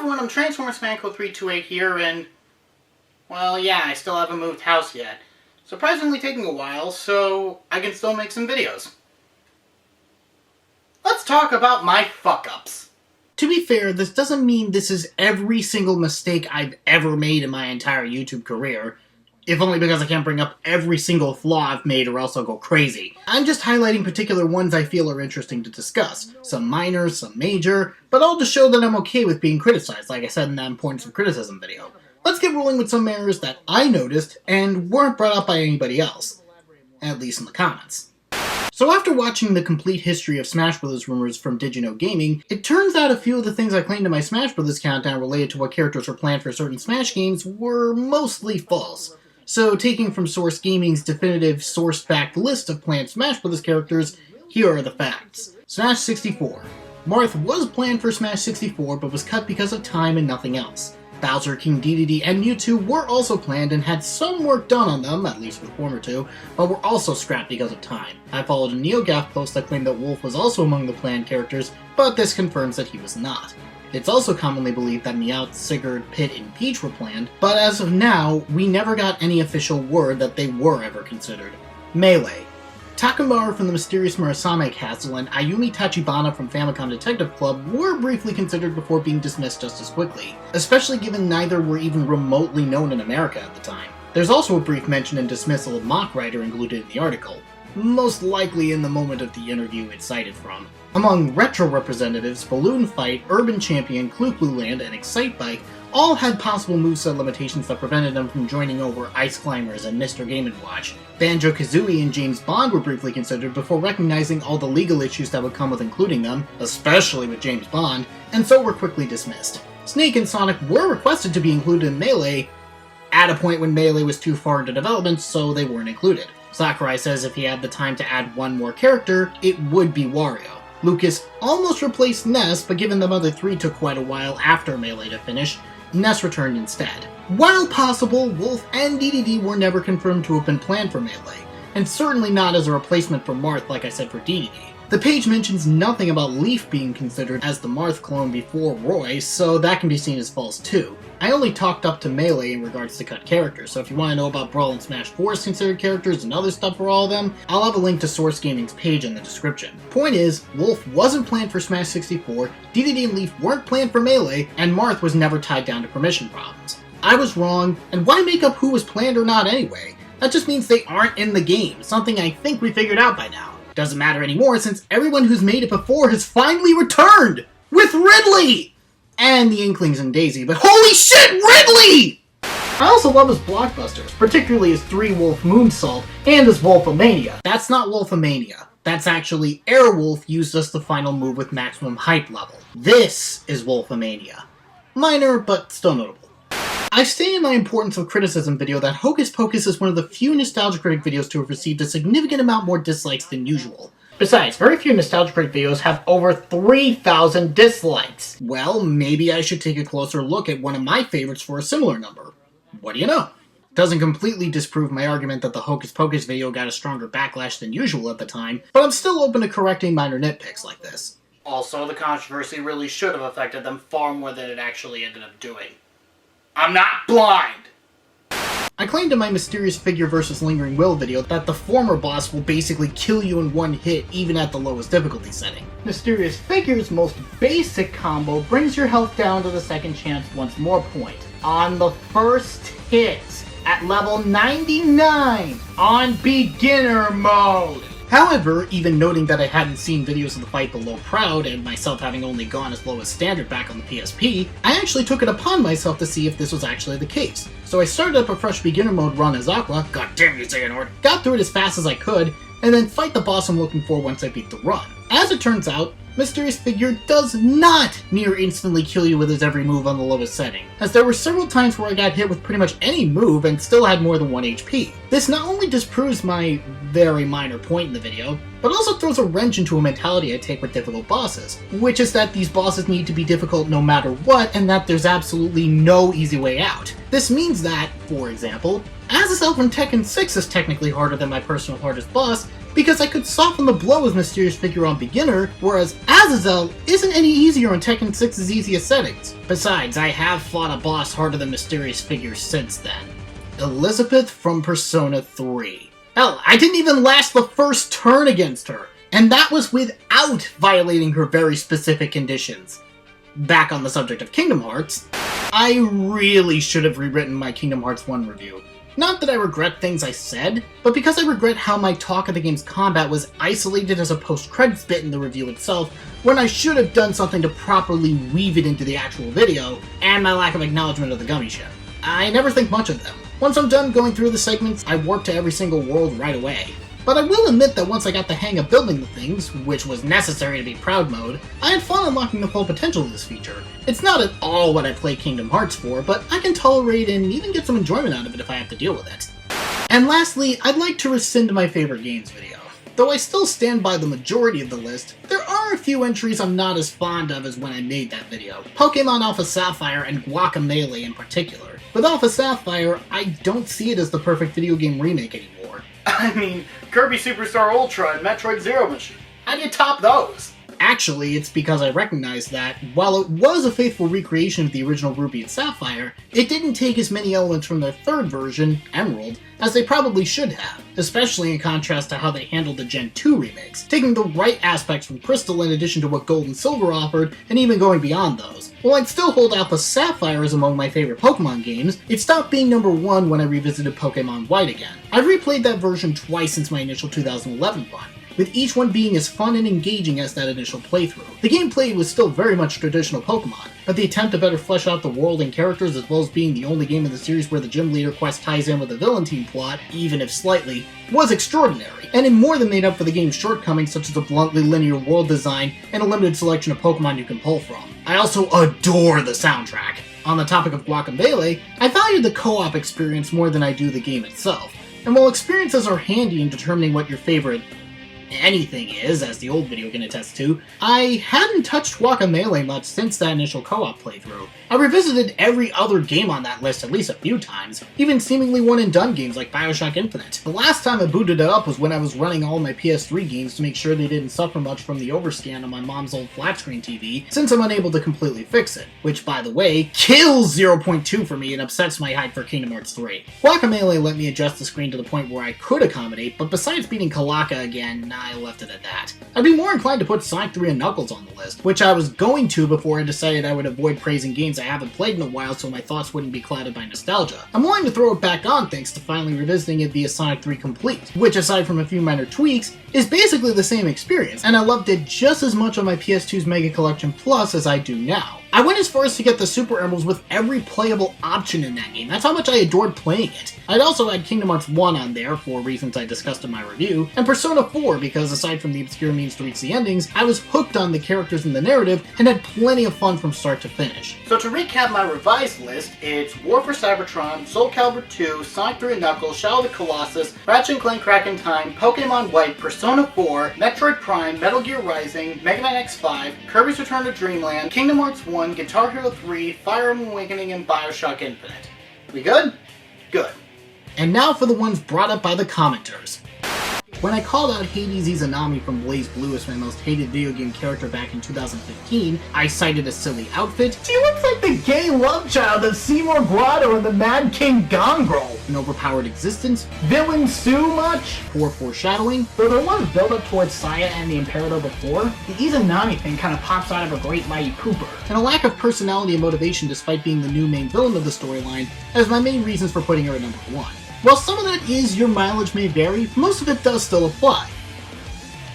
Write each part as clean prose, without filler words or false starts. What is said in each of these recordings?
everyone, I'm Transformers328 here, and, well, yeah, I still haven't moved house yet. Surprisingly taking a while, so I can still make some videos. Let's talk about my fuck-ups. To be fair, this doesn't mean this is every single mistake I've ever made in my entire YouTube career, if only because I can't bring up every single flaw I've made or else I'll go crazy. I'm just highlighting particular ones I feel are interesting to discuss. Some minor, some major, but all to show that I'm okay with being criticized, like I said in that Importance of Criticism video. Let's get rolling with some errors that I noticed and weren't brought up by anybody else. At least in the comments. So after watching the complete history of Smash Bros. Rumors from Did You Know Gaming, it turns out a few of the things I claimed in my Smash Bros. Countdown related to what characters were planned for certain Smash games were mostly false. So taking from Source Gaming's definitive source-backed list of planned Smash Bros. Characters, here are the facts. Smash 64. Marth was planned for Smash 64 but was cut because of time and nothing else. Bowser, King Dedede, and Mewtwo were also planned and had some work done on them, at least for the former two, but were also scrapped because of time. I followed a NeoGAF post that claimed that Wolf was also among the planned characters, but this confirms that he was not. It's also commonly believed that Meowth, Sigurd, Pit, and Peach were planned, but as of now, we never got any official word that they were ever considered. Melee. Takamaru from the mysterious Murasame Castle and Ayumi Tachibana from Famicom Detective Club were briefly considered before being dismissed just as quickly, especially given neither were even remotely known in America at the time. There's also a brief mention and dismissal of Mock Rider included in the article, most likely in the moment of the interview it's cited from. Among retro representatives, Balloon Fight, Urban Champion, Clu Land, and Excite Bike all had possible moveset limitations that prevented them from joining over Ice Climbers and Mr. Game & Watch. Banjo-Kazooie and James Bond were briefly considered before recognizing all the legal issues that would come with including them, especially with James Bond, and so were quickly dismissed. Snake and Sonic were requested to be included in Melee, at a point when Melee was too far into development, so they weren't included. Sakurai says if he had the time to add one more character, it would be Wario. Lucas almost replaced Ness, but given the other three took quite a while after Melee to finish, Ness returned instead. While possible, Wolf and Dedede were never confirmed to have been planned for Melee, and certainly not as a replacement for Marth like I said for Dedede. The page mentions nothing about Leaf being considered as the Marth clone before Roy, so that can be seen as false too. I only talked up to Melee in regards to cut characters, so if you want to know about Brawl and Smash 4's considered characters and other stuff for all of them, I'll have a link to Source Gaming's page in the description. Point is, Wolf wasn't planned for Smash 64, Dedede and Leaf weren't planned for Melee, and Marth was never tied down to permission problems. I was wrong, and why make up who was planned or not anyway? That just means they aren't in the game, something I think we figured out by now. Doesn't matter anymore since everyone who's made it before has finally returned! With Ridley! And the Inklings and Daisy, but holy shit, Ridley! I also love his blockbusters, particularly his 3-Wolf Moonsault and his Wolfomania. That's not Wolfomania. That's actually Airwolf used as the final move with maximum hype level. This is Wolfomania. Minor, but still notable. I've stated in my Importance of Criticism video that Hocus Pocus is one of the few Nostalgia Critic videos to have received a significant amount more dislikes than usual. Besides, very few Nostalgia Critic videos have over 3,000 dislikes. Well, maybe I should take a closer look at one of my favorites for a similar number. What do you know? Doesn't completely disprove my argument that the Hocus Pocus video got a stronger backlash than usual at the time, but I'm still open to correcting minor nitpicks like this. Also, the controversy really should have affected them far more than it actually ended up doing. I'm not blind! I claimed in my Mysterious Figure vs. Lingering Will video that the former boss will basically kill you in one hit even at the lowest difficulty setting. Mysterious Figure's most basic combo brings your health down to the second chance once more point. On the first hit, at level 99, on beginner mode! However, even noting that I hadn't seen videos of the fight below Proud, and myself having only gone as low as Standard back on the PSP, I actually took it upon myself to see if this was actually the case. So I started up a fresh beginner mode run as Aqua, goddamn you Xehanort, got through it as fast as I could, and then fight the boss I'm looking for once I beat the run. As it turns out, Mysterious Figure does not near instantly kill you with his every move on the lowest setting, as there were several times where I got hit with pretty much any move and still had more than 1 HP. This not only disproves my very minor point in the video, but also throws a wrench into a mentality I take with difficult bosses, which is that these bosses need to be difficult no matter what, and that there's absolutely no easy way out. This means that, for example, Azazel from Tekken 6 is technically harder than my personal hardest boss, because I could soften the blow as Mysterious Figure on beginner, whereas Azazel isn't any easier on Tekken 6's easiest settings. Besides, I have fought a boss harder than Mysterious Figure since then. Elizabeth from Persona 3. Hell, I didn't even last the first turn against her, and that was without violating her very specific conditions. Back on the subject of Kingdom Hearts, I really should have rewritten my Kingdom Hearts 1 review. Not that I regret things I said, but because I regret how my talk of the game's combat was isolated as a post-credits bit in the review itself, when I should have done something to properly weave it into the actual video, and my lack of acknowledgement of the gummy ship. I never think much of them. Once I'm done going through the segments, I warp to every single world right away. But I will admit that once I got the hang of building the things, which was necessary to beat Proud Mode, I had fun unlocking the full potential of this feature. It's not at all what I play Kingdom Hearts for, but I can tolerate and even get some enjoyment out of it if I have to deal with it. And lastly, I'd like to rescind my favorite games video. Though I still stand by the majority of the list, there are a few entries I'm not as fond of as when I made that video. Pokemon Alpha Sapphire and Guacamelee in particular. With Alpha Sapphire, I don't see it as the perfect video game remake anymore. I mean, Kirby Superstar Ultra and Metroid Zero Mission. How do you top those? Actually, it's because I recognize that, while it was a faithful recreation of the original Ruby and Sapphire, it didn't take as many elements from their third version, Emerald, as they probably should have, especially in contrast to how they handled the Gen 2 remakes, taking the right aspects from Crystal in addition to what Gold and Silver offered, and even going beyond those. While I'd still hold Alpha Sapphire as among my favorite Pokemon games, it stopped being number 1 when I revisited Pokemon White again. I've replayed that version twice since my initial 2011 run, with each one being as fun and engaging as that initial playthrough. The gameplay was still very much traditional Pokemon, but the attempt to better flesh out the world and characters as well as being the only game in the series where the gym leader quest ties in with the villain team plot, even if slightly, was extraordinary, and it more than made up for the game's shortcomings such as a bluntly linear world design and a limited selection of Pokemon you can pull from. I also adore the soundtrack. On the topic of Guacamelee, I value the co-op experience more than I do the game itself, and while experiences are handy in determining what your favorite anything is, as the old video can attest to, I hadn't touched Guacamelee much since that initial co-op playthrough. I revisited every other game on that list at least a few times, even seemingly one-and-done games like Bioshock Infinite. The last time I booted it up was when I was running all my PS3 games to make sure they didn't suffer much from the overscan on my mom's old flat-screen TV, since I'm unable to completely fix it, which, by the way, kills 0.2 for me and upsets my hype for Kingdom Hearts 3. Guacamelee let me adjust the screen to the point where I could accommodate, but besides beating Kalaka again, I left it at that. I'd be more inclined to put Sonic 3 and Knuckles on the list, which I was going to before I decided I would avoid praising games I haven't played in a while so my thoughts wouldn't be clouded by nostalgia. I'm willing to throw it back on thanks to finally revisiting it via Sonic 3 Complete, which aside from a few minor tweaks, is basically the same experience, and I loved it just as much on my PS2's Mega Collection Plus as I do now. I went as far as to get the Super Emeralds with every playable option in that game. That's how much I adored playing it. I'd also add Kingdom Hearts 1 on there, for reasons I discussed in my review, and Persona 4 because aside from the obscure means to reach the endings, I was hooked on the characters and the narrative and had plenty of fun from start to finish. So to recap my revised list, it's War for Cybertron, Soul Calibur 2, Sonic 3 and Knuckles, Shadow of the Colossus, Ratchet & Clank Crack in Time, Pokemon White, Persona 4, Metroid Prime, Metal Gear Rising, Mega Man X5, Kirby's Return to Dreamland, Kingdom Hearts 1, Guitar Hero 3, Fire Emblem Awakening, and Bioshock Infinite. We good? Good. And now for the ones brought up by the commenters. When I called out Hades' Izanami from Blaze Blue as my most hated video game character back in 2015, I cited a silly outfit. She looks like the gay love child of Seymour Grotto and the Mad King Gongrel. An overpowered existence, villain Sue much, poor foreshadowing, though there was build-up towards Saya and the Imperator before, the Izanami thing kind of pops out of a great mighty pooper, and a lack of personality and motivation despite being the new main villain of the storyline as my main reasons for putting her at number 1. While some of that is your mileage may vary, most of it does still apply.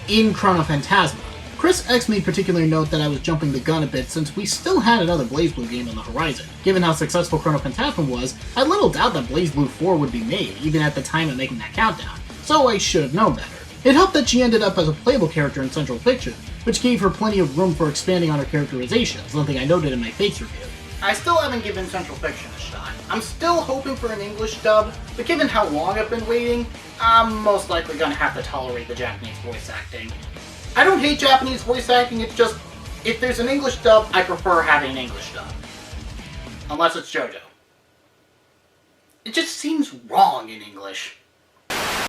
In Chrono Phantasma, Chris X made particular note that I was jumping the gun a bit since we still had another BlazBlue game on the horizon. Given how successful Chrono Phantasma was, I had little doubt that BlazBlue 4 would be made, even at the time of making that countdown, so I should have known better. It helped that she ended up as a playable character in Central Fiction, which gave her plenty of room for expanding on her characterization, something I noted in my Fates review. I still haven't given Central Fiction a shot. I'm still hoping for an English dub, but given how long I've been waiting, I'm most likely gonna have to tolerate the Japanese voice acting. I don't hate Japanese voice acting, it's just, if there's an English dub, I prefer having an English dub. Unless it's JoJo. It just seems wrong in English.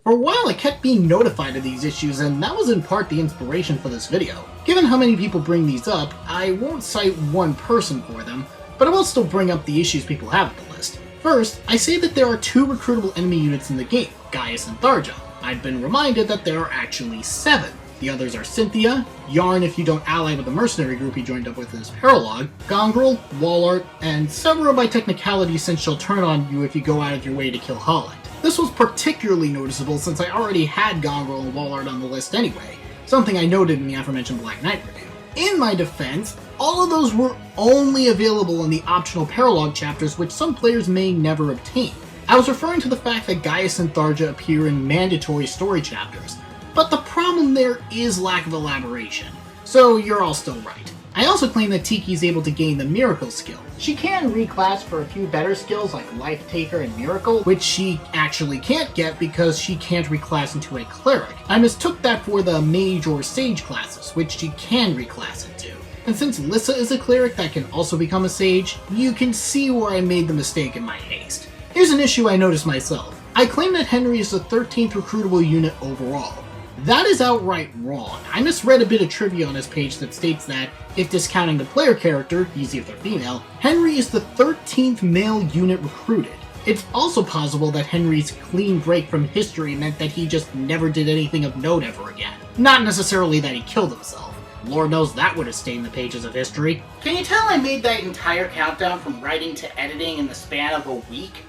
For a while I kept being notified of these issues, and that was in part the inspiration for this video. Given how many people bring these up, I won't cite one person for them, but I will still bring up the issues people have on the list. First, I say that there are 2 recruitable enemy units in the game, Gaius and Tharja. I've been reminded that there are actually 7. The others are Cynthia, Yarn if you don't ally with the mercenary group he joined up with in his paralogue, Gongrel, Wallart, and several by technicality since she'll turn on you if you go out of your way to kill Holland. This was particularly noticeable since I already had Gongrel and Wallart on the list anyway, something I noted in the aforementioned Black Knight review. In my defense, all of those were only available in the optional paralogue chapters, which some players may never obtain. I was referring to the fact that Gaius and Tharja appear in mandatory story chapters, but the problem there is lack of elaboration, so you're all still right. I also claim that Tiki is able to gain the Miracle skill. She can reclass for a few better skills like Life Taker and Miracle, which she actually can't get because she can't reclass into a Cleric. I mistook that for the Mage or Sage classes, which she can reclass into. And since Lissa is a Cleric that can also become a Sage, you can see where I made the mistake in my haste. Here's an issue I noticed myself. I claim that Henry is the 13th recruitable unit overall. That is outright wrong. I misread a bit of trivia on his page that states that, if discounting the player character, easy if they're female, Henry is the 13th male unit recruited. It's also possible that Henry's clean break from history meant that he just never did anything of note ever again. Not necessarily that he killed himself. Lord knows that would have stained the pages of history. Can you tell I made that entire countdown from writing to editing in the span of a week?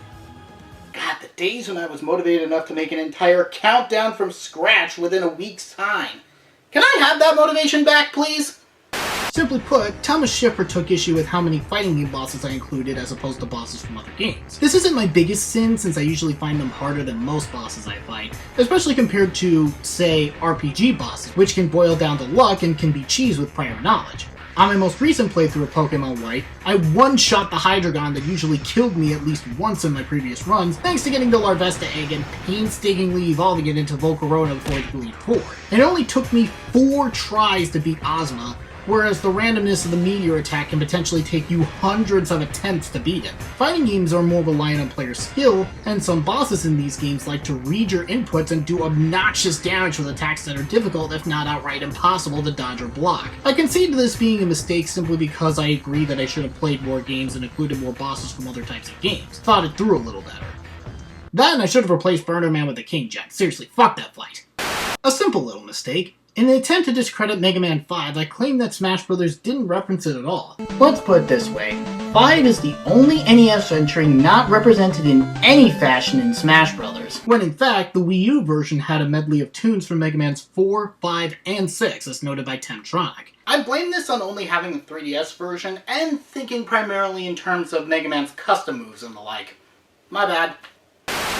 God, the days when I was motivated enough to make an entire countdown from scratch within a week's time. Can I have that motivation back, please? Simply put, Thomas Schiffer took issue with how many fighting game bosses I included as opposed to bosses from other games. This isn't my biggest sin since I usually find them harder than most bosses I fight, especially compared to, say, RPG bosses, which can boil down to luck and can be cheese with prior knowledge. On my most recent playthrough of Pokemon White, I one-shot the Hydreigon that usually killed me at least once in my previous runs, thanks to getting the Larvesta egg and painstakingly evolving it into Volcarona before it could leap forward. It only took me 4 tries to beat Ozma, whereas the randomness of the meteor attack can potentially take you hundreds of attempts to beat it. Fighting games are more reliant on player skill, and some bosses in these games like to read your inputs and do obnoxious damage with attacks that are difficult, if not outright impossible, to dodge or block. I concede to this being a mistake simply because I agree that I should have played more games and included more bosses from other types of games. Thought it through a little better. Then I should have replaced Burner Man with the King Jet. Seriously, fuck that fight. A simple little mistake. In an attempt to discredit Mega Man 5, I claimed that Smash Bros. Didn't reference it at all. Let's put it this way. 5 is the only NES entry not represented in any fashion in Smash Bros. When in fact, the Wii U version had a medley of tunes from Mega Man's 4, 5, and 6, as noted by Temtronic. I blame this on only having the 3DS version and thinking primarily in terms of Mega Man's custom moves and the like. My bad.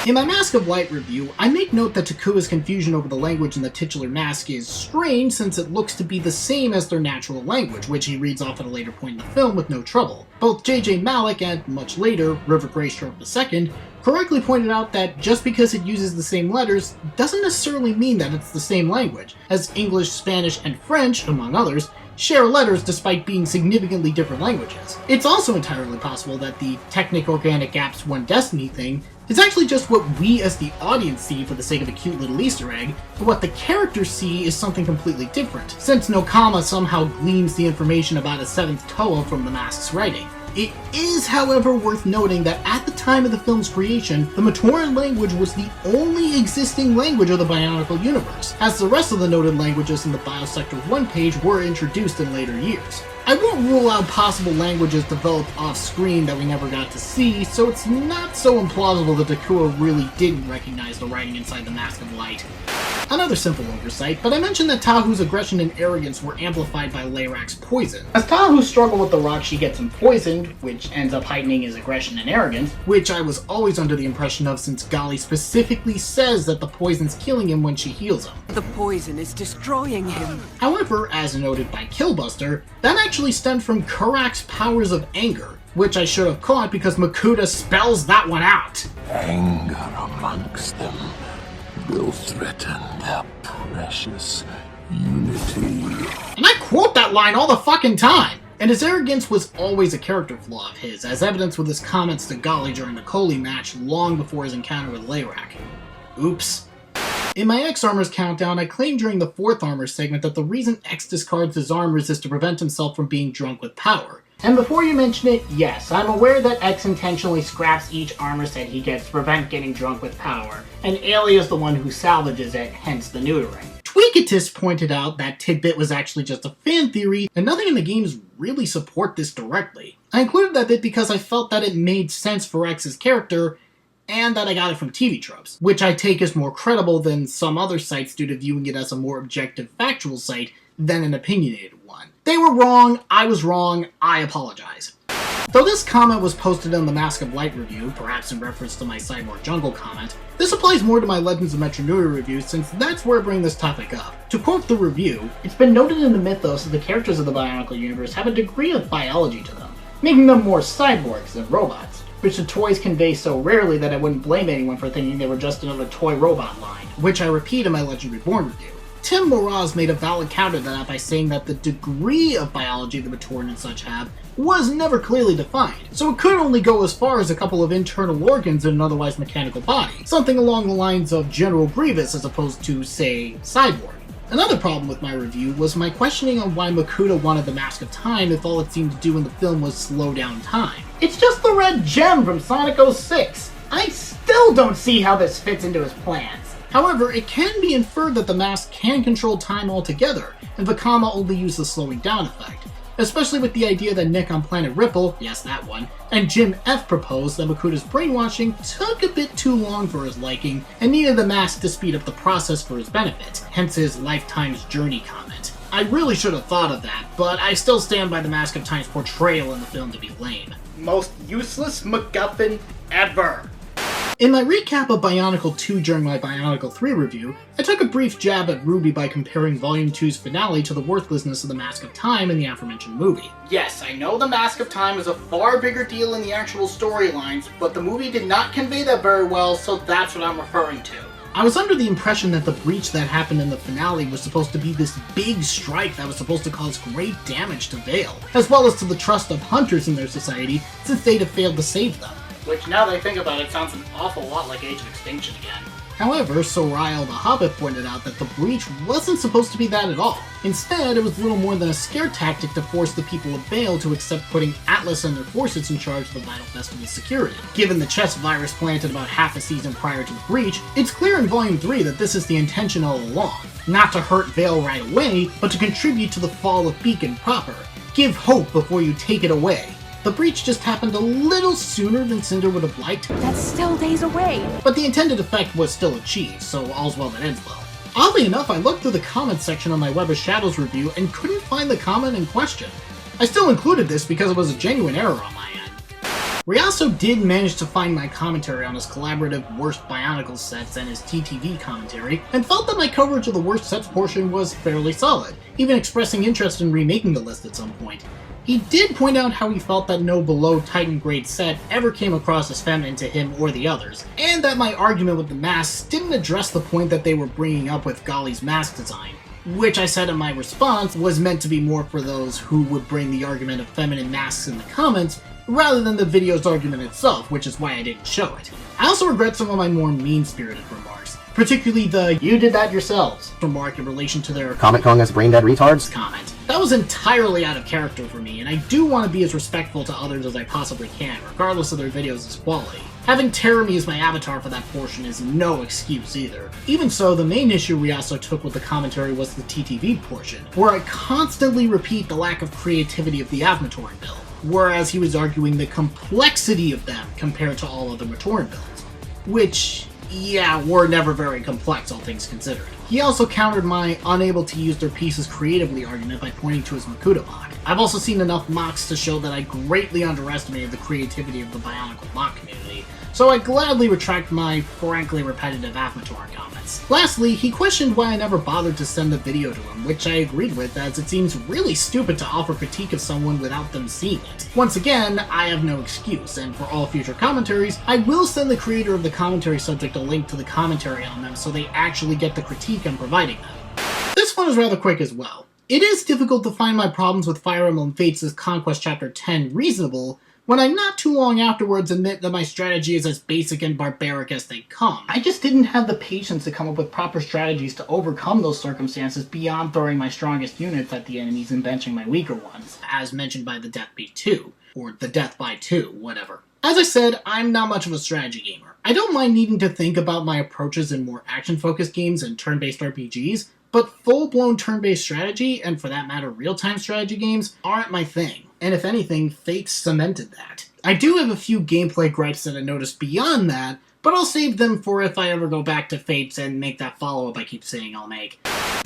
In my Mask of Light review, I make note that Takua's confusion over the language in the titular mask is strange since it looks to be the same as their natural language, which he reads off at a later point in the film with no trouble. Both J.J. Malik and, much later, River Greystrokes II correctly pointed out that just because it uses the same letters doesn't necessarily mean that it's the same language, as English, Spanish, and French, among others, share letters despite being significantly different languages. It's also entirely possible that the Technic Organic Apps One Destiny thing is actually just what we as the audience see for the sake of a cute little Easter egg, but what the characters see is something completely different, since Nokama somehow gleans the information about a 7th Toa from the mask's writing. It is, however, worth noting that at the time of the film's creation, the Matoran language was the only existing language of the Bionicle universe, as the rest of the noted languages in the Biosector 1 page were introduced in later years. I won't rule out possible languages developed off-screen that we never got to see, so it's not so implausible that Takua really didn't recognize the writing inside the Mask of Light. Another simple oversight, but I mentioned that Tahu's aggression and arrogance were amplified by Layrak's poison. As Tahu struggles with the rock, she gets him poisoned, which ends up heightening his aggression and arrogance, which I was always under the impression of since Gali specifically says that the poison's killing him when she heals him. The poison is destroying him. However, as noted by Killbuster, that actually stemmed from Kurak's powers of anger, which I should have caught because Makuta spells that one out. Anger amongst them will threaten their precious unity. And I quote that line all the fucking time! And his arrogance was always a character flaw of his, as evidenced with his comments to Gali during the Kohli match long before his encounter with Layrak. Oops. In my X Armors countdown, I claimed during the 4th Armor segment that the reason X discards his armors is to prevent himself from being drunk with power. And before you mention it, yes, I'm aware that X intentionally scraps each armor set he gets to prevent getting drunk with power, and Ailey is the one who salvages it, hence the neutering. Tweakatus pointed out that tidbit was actually just a fan theory, and nothing in the games really support this directly. I included that bit because I felt that it made sense for X's character, and that I got it from TV tropes, which I take as more credible than some other sites due to viewing it as a more objective, factual site than an opinionated one. They were wrong, I was wrong, I apologize. Though this comment was posted in the Mask of Light review, perhaps in reference to my Cyborg Jungle comment, this applies more to my Legends of Metronura review since that's where I bring this topic up. To quote the review, it's been noted in the mythos that the characters of the Bionicle universe have a degree of biology to them, making them more cyborgs than robots, which the toys convey so rarely that I wouldn't blame anyone for thinking they were just another toy robot line, which I repeat in my Legend Reborn review. Tim Moraz made a valid counter to that by saying that the degree of biology the Matoran and such have was never clearly defined, so it could only go as far as a couple of internal organs in an otherwise mechanical body, something along the lines of General Grievous as opposed to, say, Cyborg. Another problem with my review was my questioning on why Makuta wanted the Mask of Time if all it seemed to do in the film was slow down time. It's just the red gem from Sonic 06! I still don't see how this fits into his plans. However, it can be inferred that the mask can control time altogether, and Vakama only used the slowing down effect, especially with the idea that Nick on Planet Ripple, yes that one, and Jim F proposed that Makuta's brainwashing took a bit too long for his liking, and needed the mask to speed up the process for his benefit, hence his Lifetime's Journey comment. I really should have thought of that, but I still stand by the Mask of Time's portrayal in the film to be lame. Most useless MacGuffin ever. In my recap of Bionicle 2 during my Bionicle 3 review, I took a brief jab at Ruby by comparing Volume 2's finale to the worthlessness of the Mask of Time in the aforementioned movie. Yes, I know the Mask of Time is a far bigger deal in the actual storylines, but the movie did not convey that very well, so that's what I'm referring to. I was under the impression that the breach that happened in the finale was supposed to be this big strike that was supposed to cause great damage to Vale, as well as to the trust of hunters in their society, since they'd have failed to save them. Which, now that I think about it, sounds an awful lot like Age of Extinction again. However, Soraya the Hobbit pointed out that the breach wasn't supposed to be that at all. Instead, it was little more than a scare tactic to force the people of Vale to accept putting Atlas and their forces in charge of the Vital Festival's security. Given the chest virus planted about half a season prior to the breach, it's clear in Volume 3 that this is the intention all along. Not to hurt Vale right away, but to contribute to the fall of Beacon proper. Give hope before you take it away. The breach just happened a little sooner than Cinder would have liked. That's still days away. But the intended effect was still achieved, so all's well that ends well. Oddly enough, I looked through the comments section on my Web of Shadows review and couldn't find the comment in question. I still included this because it was a genuine error on my end. Ryaso did manage to find my commentary on his collaborative Worst Bionicle sets and his TTV commentary, and felt that my coverage of the worst sets portion was fairly solid, even expressing interest in remaking the list at some point. He did point out how he felt that no below Titan grade set ever came across as feminine to him or the others, and that my argument with the masks didn't address the point that they were bringing up with Golly's mask design, which I said in my response was meant to be more for those who would bring the argument of feminine masks in the comments, rather than the video's argument itself, which is why I didn't show it. I also regret some of my more mean-spirited remarks, particularly the "you did that yourselves" remark in relation to their Comic calling us brain-dead retards? comment. That was entirely out of character for me, and I do want to be as respectful to others as I possibly can, regardless of their videos' quality. Having Terumi as my avatar for that portion is no excuse either. Even so, the main issue Ryaso took with the commentary was the TTV portion, where I constantly repeat the lack of creativity of the Avmatoran build, whereas he was arguing the complexity of them compared to all other Matoran builds, which, yeah, were never very complex, all things considered. He also countered my unable to use their pieces creatively argument by pointing to his Makuta mock. I've also seen enough mocks to show that I greatly underestimated the creativity of the Bionicle mock community, so I gladly retract my frankly repetitive Avmatoran comments. Lastly, he questioned why I never bothered to send the video to him, which I agreed with, as it seems really stupid to offer critique of someone without them seeing it. Once again, I have no excuse, and for all future commentaries, I will send the creator of the commentary subject a link to the commentary on them so they actually get the critique I'm providing them. This one is rather quick as well. It is difficult to find my problems with Fire Emblem Fates' Conquest Chapter 10 reasonable, when I not too long afterwards admit that my strategy is as basic and barbaric as they come. I just didn't have the patience to come up with proper strategies to overcome those circumstances beyond throwing my strongest units at the enemies and benching my weaker ones, as mentioned by the Death Beat 2, or the Death by 2, whatever. As I said, I'm not much of a strategy gamer. I don't mind needing to think about my approaches in more action-focused games and turn-based RPGs, but full-blown turn-based strategy, and for that matter real-time strategy games, aren't my thing. And if anything, Fate cemented that. I do have a few gameplay gripes that I noticed beyond that, but I'll save them for if I ever go back to Fates and make that follow-up I keep saying I'll make.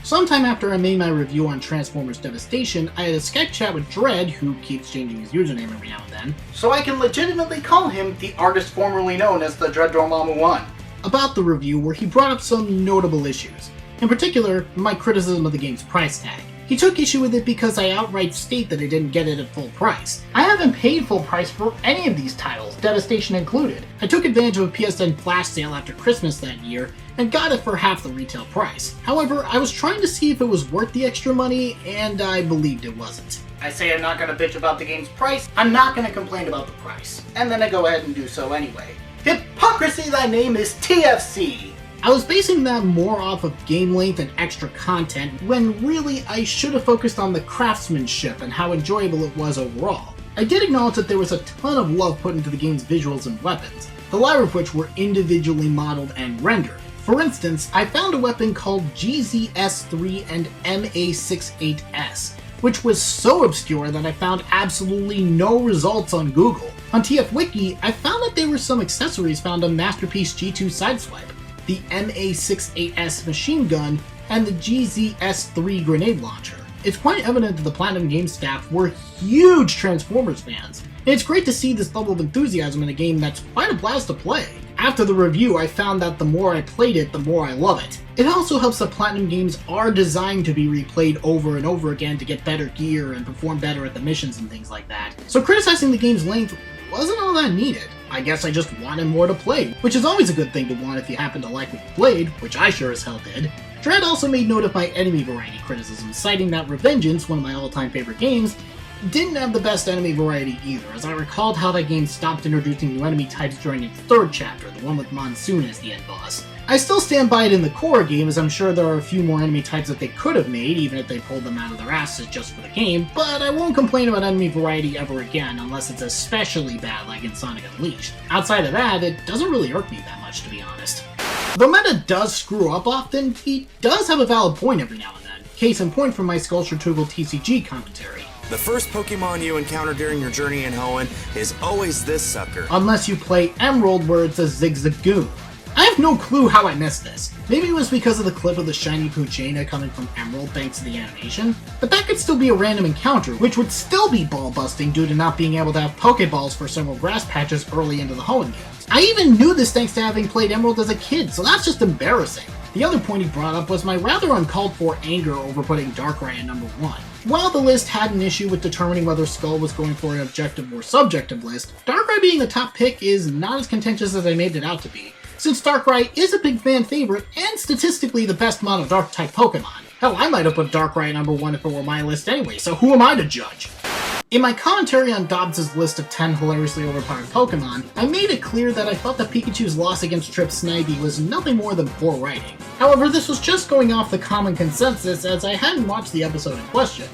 Sometime after I made my review on Transformers Devastation, I had a Skype chat with Dredd, who keeps changing his username every now and then, so I can legitimately call him the artist formerly known as the Dread Dormammu 1. about the review where he brought up some notable issues. In particular, my criticism of the game's price tag. He took issue with it because I outright state that I didn't get it at full price. I haven't paid full price for any of these titles, Devastation included. I took advantage of a PSN flash sale after Christmas that year, and got it for half the retail price. However, I was trying to see if it was worth the extra money, and I believed it wasn't. I say I'm not going to bitch about the game's price, I'm not going to complain about the price. And then I go ahead and do so anyway. Hypocrisy, thy name is TFC! I was basing that more off of game length and extra content, when really I should have focused on the craftsmanship and how enjoyable it was overall. I did acknowledge that there was a ton of love put into the game's visuals and weapons, the latter of which were individually modeled and rendered. For instance, I found a weapon called GZS3 and MA68S, which was so obscure that I found absolutely no results on Google. On TF Wiki, I found that there were some accessories found on Masterpiece G2 Sideswipe, the MA68S machine gun, and the GZS3 grenade launcher. It's quite evident that the Platinum Games staff were huge Transformers fans. It's great to see this level of enthusiasm in a game that's quite a blast to play. After the review, I found that the more I played it, the more I love it. It also helps that Platinum games are designed to be replayed over and over again to get better gear and perform better at the missions and things like that. So criticizing the game's length wasn't all that needed. I guess I just wanted more to play, which is always a good thing to want if you happen to like what you played, which I sure as hell did. Dredd also made note of my enemy variety criticism, citing that Revengeance, one of my all-time favorite games, didn't have the best enemy variety either, as I recalled how that game stopped introducing new enemy types during its third chapter, the one with Monsoon as the end boss. I still stand by it in the core game, as I'm sure there are a few more enemy types that they could have made, even if they pulled them out of their asses just for the game, but I won't complain about enemy variety ever again, unless it's especially bad like in Sonic Unleashed. Outside of that, it doesn't really irk me that much, to be honest. Though meta does screw up often, he does have a valid point every now and then. Case in point from my Sculpture Toogle TCG commentary. The first Pokemon you encounter during your journey in Hoenn is always this sucker. Unless you play Emerald where it's a Zigzagoon. I have no clue how I missed this. Maybe it was because of the clip of the shiny Poochyena coming from Emerald thanks to the animation, but that could still be a random encounter, which would still be ball-busting due to not being able to have Pokeballs for several grass patches early into the Hoenn games. I even knew this thanks to having played Emerald as a kid, so that's just embarrassing. The other point he brought up was my rather uncalled for anger over putting Darkrai at number 1. While the list had an issue with determining whether Skull was going for an objective or subjective list, Darkrai being the top pick is not as contentious as I made it out to be, since Darkrai is a big fan favorite and statistically the best mono Dark type Pokemon. Hell, I might have put Darkrai at number 1 if it were my list anyway, so who am I to judge? In my commentary on Dobbs' list of 10 hilariously overpowered Pokemon, I made it clear that I thought that Pikachu's loss against Trip Snivy was nothing more than poor writing. However, this was just going off the common consensus as I hadn't watched the episode in question,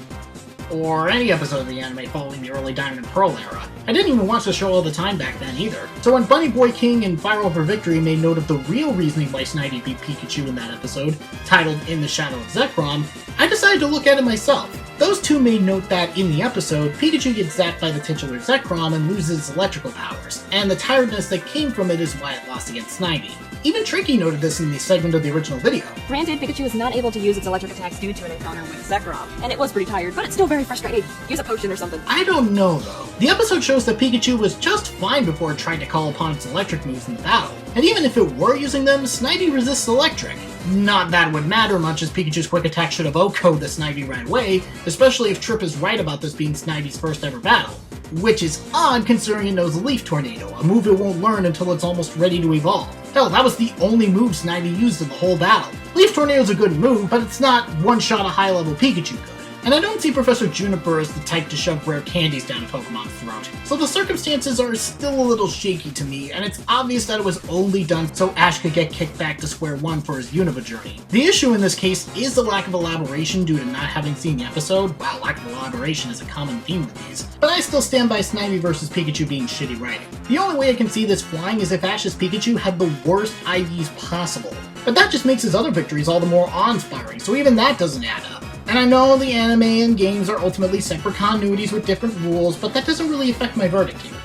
or any episode of the anime following the early Diamond and Pearl era. I didn't even watch the show all the time back then either. So when Bunny Boy King and Viral for Victory made note of the real reasoning why Snivy beat Pikachu in that episode, titled In the Shadow of Zekrom, I decided to look at it myself. Those two made note that, in the episode, Pikachu gets zapped by the titular Zekrom and loses its electrical powers, and the tiredness that came from it is why it lost against Snivy. Even Tricky noted this in the segment of the original video. Granted, Pikachu was not able to use its electric attacks due to an encounter with Zekrom, and it was pretty tired, but it's still very frustrating. Use a potion or something. I don't know, though. The episode shows that Pikachu was just fine before it tried to call upon its electric moves in the battle, and even if it were using them, Snivy resists electric. Not that it would matter much, as Pikachu's quick attack should have OHKO'd the Snivy right away, especially if Trip is right about this being Snivy's first ever battle. Which is odd considering it knows Leaf Tornado, a move it won't learn until it's almost ready to evolve. Hell, that was the only move Snivy used in the whole battle. Leaf Tornado's a good move, but it's not one-shot a high-level Pikachu good. And I don't see Professor Juniper as the type to shove rare candies down a Pokemon's throat. So the circumstances are still a little shaky to me, and it's obvious that it was only done so Ash could get kicked back to square one for his Unova journey. The issue in this case is the lack of elaboration due to not having seen the episode. Wow, lack of elaboration is a common theme with these. But I still stand by Snivy vs. Pikachu being shitty writing. The only way I can see this flying is if Ash's Pikachu had the worst IVs possible. But that just makes his other victories all the more awe-inspiring, so even that doesn't add up. And I know the anime and games are ultimately separate continuities with different rules, but that doesn't really affect my verdict here.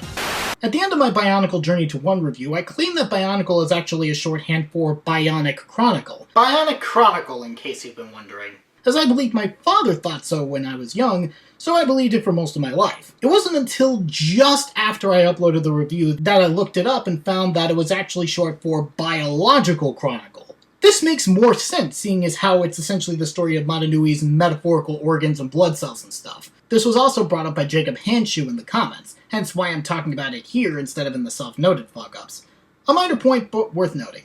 At the end of my Bionicle Journey to 1 review, I claim that Bionicle is actually a shorthand for Bionic Chronicle. Bionic Chronicle, in case you've been wondering. As I believe my father thought so when I was young, so I believed it for most of my life. It wasn't until just after I uploaded the review that I looked it up and found that it was actually short for Biological Chronicle. This makes more sense, seeing as how it's essentially the story of Matanui's metaphorical organs and blood cells and stuff. This was also brought up by Jacob Handshoe in the comments, hence why I'm talking about it here instead of in the self-noted fuck-ups. A minor point, but worth noting.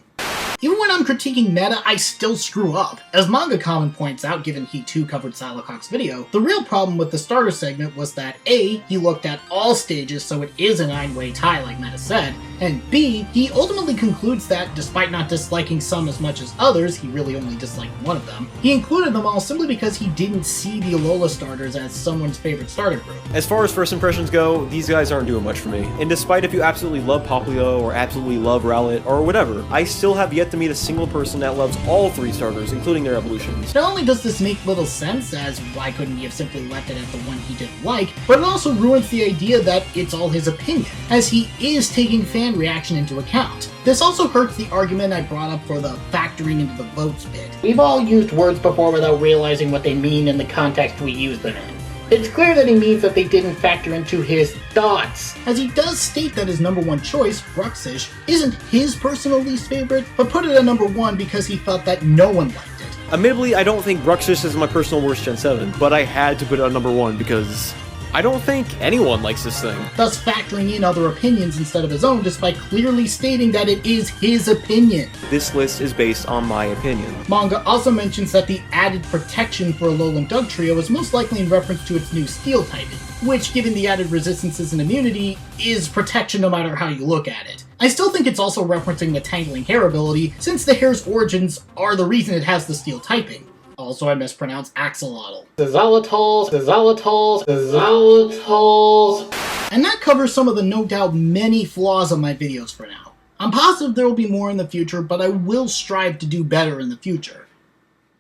Even when I'm critiquing meta, I still screw up. As Manga Common points out, given he too covered Silacock's video, the real problem with the starter segment was that A, he looked at all stages so it is a 9-way tie like Meta said, and B, he ultimately concludes that, despite not disliking some as much as others, he really only disliked one of them, he included them all simply because he didn't see the Alola starters as someone's favorite starter group. As far as first impressions go, these guys aren't doing much for me. And despite if you absolutely love Popplio or absolutely love Rowlet or whatever, I still have yet to meet a single person that loves all 3 starters, including their evolutions. Not only does this make little sense, as why couldn't he have simply left it at the one he didn't like, but it also ruins the idea that it's all his opinion, as he is taking fan reaction into account. This also hurts the argument I brought up for the factoring into the votes bit. We've all used words before without realizing what they mean in the context we use them in. It's clear that he means that they didn't factor into his thoughts. As he does state that his number 1 choice, Bruxish, isn't his personal least favorite, but put it at number 1 because he felt that no one liked it. Admittedly, I don't think Bruxish is my personal worst Gen 7, but I had to put it on number 1 because I don't think anyone likes this thing. Thus factoring in other opinions instead of his own, despite clearly stating that it is his opinion. This list is based on my opinion. Manga also mentions that the added protection for Alolan Dugtrio is most likely in reference to its new steel typing, which, given the added resistances and immunity, is protection no matter how you look at it. I still think it's also referencing the Tangling Hair ability, since the hair's origins are the reason it has the steel typing. Also, I mispronounced axolotl. The xylitls. And that covers some of the no doubt many flaws of my videos for now. I'm positive there will be more in the future, but I will strive to do better in the future.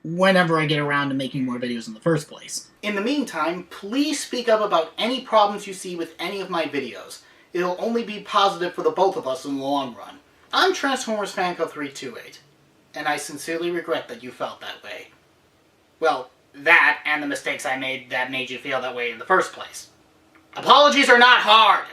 Whenever I get around to making more videos in the first place. In the meantime, please speak up about any problems you see with any of my videos. It'll only be positive for the both of us in the long run. I'm Transformers Fanco328, and I sincerely regret that you felt that way. Well, that and the mistakes I made that made you feel that way in the first place. Apologies are not hard!